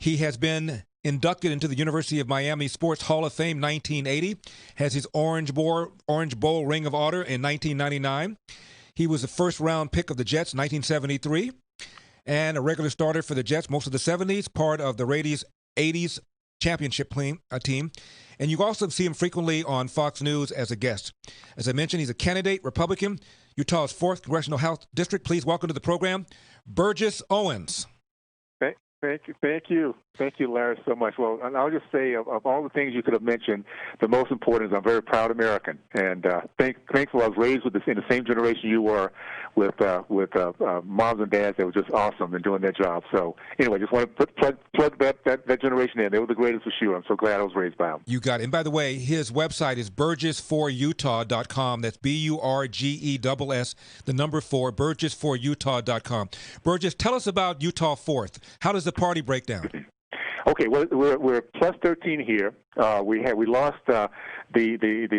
He has been inducted into the University of Miami Sports Hall of Fame 1980, has his Orange Bowl Ring of Honor in 1999. He was the first-round pick of the Jets in 1973 and a regular starter for the Jets most of the 70s, part of the Raiders' 80s championship team. And you also see him frequently on Fox News as a guest. As I mentioned, he's a candidate, Republican, Utah's 4th Congressional House District. Please welcome to the program, Burgess Owens. Thank you, Larry, so much. Well, and I'll just say, of all the things you could have mentioned, the most important is I'm a very proud American, and thankful I was raised in the same generation you were, with moms and dads that were just awesome and doing their job. So anyway, just want to plug that generation in. They were the greatest for sure. I'm so glad I was raised by them. You got it. And by the way, his website is burgess4utah.com. That's BURGESS, the number 4, burgess4utah.com. Burgess, tell us about Utah 4th. How does the party break down? Okay, well, we're plus 13 here. We lost the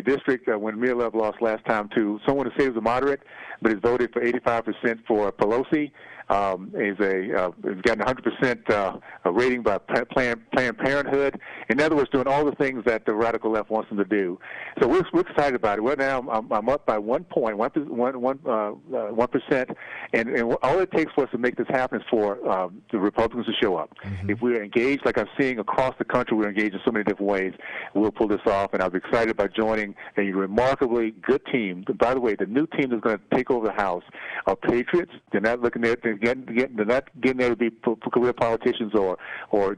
district when Mia Love lost last time to someone who said he was a moderate, but has voted for 85% for Pelosi. He's gotten 100% rating by Planned Parenthood. In other words, doing all the things that the radical left wants them to do. So we're excited about it. Right now, I'm up by 1%, and all it takes for us to make this happen is for the Republicans to show up. Mm-hmm. If we're engaged, like I'm seeing across the country, we're engaged in so many different ways. We'll pull this off, and I'm excited about joining a remarkably good team. By the way, the new team that's going to take over the House are patriots. They're not looking there to they're not getting there to be career politicians or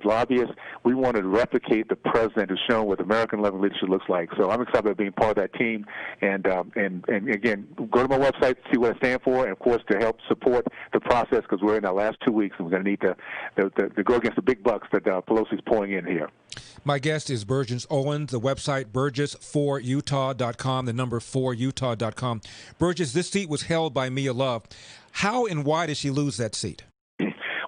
lobbyists. We want to replicate the president who's shown what American level leadership looks like. So I'm excited about being part of that team. And again, go to my website, see what I stand for, and of course to help support the process, because we're in our last 2 weeks and we're going to need to go against the big bucks that Pelosi's pouring in here. My guest is Burgess Owens. The website burgess4utah.com, the number 4utah.com. Burgess, this seat was held by Mia Love. How and why did she lose that seat?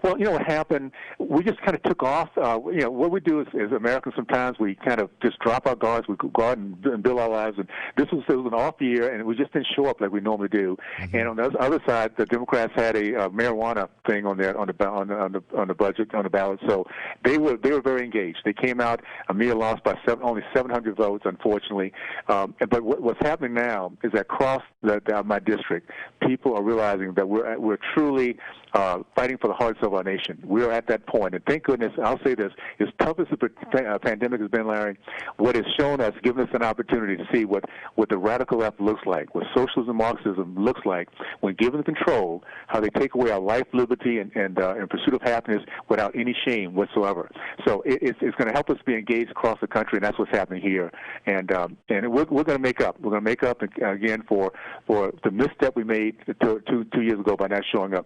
Well, what happened, we just kind of took off. What we do as Americans sometimes, we kind of just drop our guards. We go out and build our lives. And it was an off year, and we just didn't show up like we normally do. Mm-hmm. And on the other side, the Democrats had a marijuana thing on the budget, on the ballot. So they were very engaged. They came out. Mia lost by only 700 votes, unfortunately. But what's happening now is that across my district, people are realizing that we're truly fighting for the hearts of our nation. We're at that point, and thank goodness, I'll say this, as tough as the pandemic has been, Larry, what it's shown us, given us an opportunity to see what the radical left looks like, what socialism, Marxism looks like, when given control, how they take away our life, liberty, and pursuit of happiness without any shame whatsoever. So it's going to help us be engaged across the country, and that's what's happening here. And we're going to make up. We're going to make up again for the misstep we made two years ago by not showing up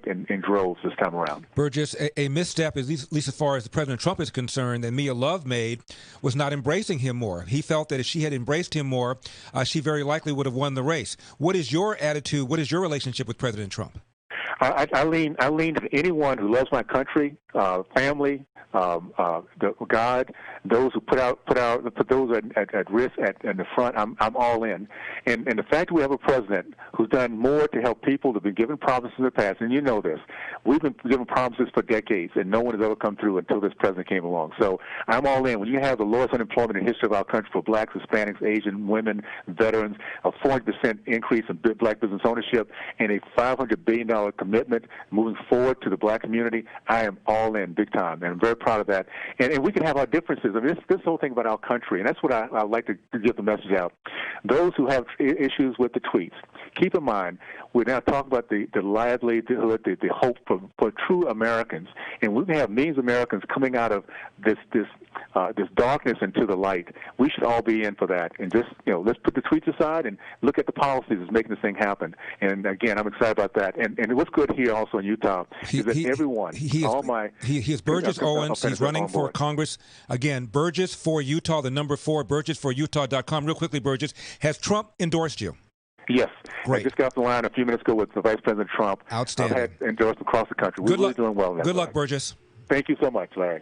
in droves this time around. Burgess, a misstep, at least as far as President Trump is concerned, that Mia Love made was not embracing him more. He felt that if she had embraced him more, she very likely would have won the race. What is your attitude? What is your relationship with President Trump? I lean to anyone who loves my country, family, God, those who put those at risk in the front. I'm all in, and the fact that we have a president who's done more to help people that have been given promises in the past, and you know this, we've been given promises for decades, and no one has ever come through until this president came along. So I'm all in. When you have the lowest unemployment in the history of our country for blacks, Hispanics, Asian, women, veterans, a 400% increase in black business ownership, and a $500 billion commitment moving forward to the black community, I am all in big time, and I'm very proud of that. And we can have our differences. I mean, this whole thing about our country, and that's what I like to get the message out. Those who have issues with the tweets, keep in mind, we're now talking about the livelihood, the hope for true Americans, and we can have millions of Americans coming out of this darkness into the light. We should all be in for that, and just let's put the tweets aside and look at the policies that's making this thing happen. And again, I'm excited about that. And what's good here also in Utah is that everyone, he is Burgess Owens. He's running for Congress again. Burgess for Utah, the number 4, burgess4utah.com. Real quickly, Burgess, has Trump endorsed you? Yes. Great. I just got off the line a few minutes ago with Vice President Trump. Outstanding. I've had endorsed across the country. We're really doing well in that. Good luck, Burgess. Thank you so much, Larry.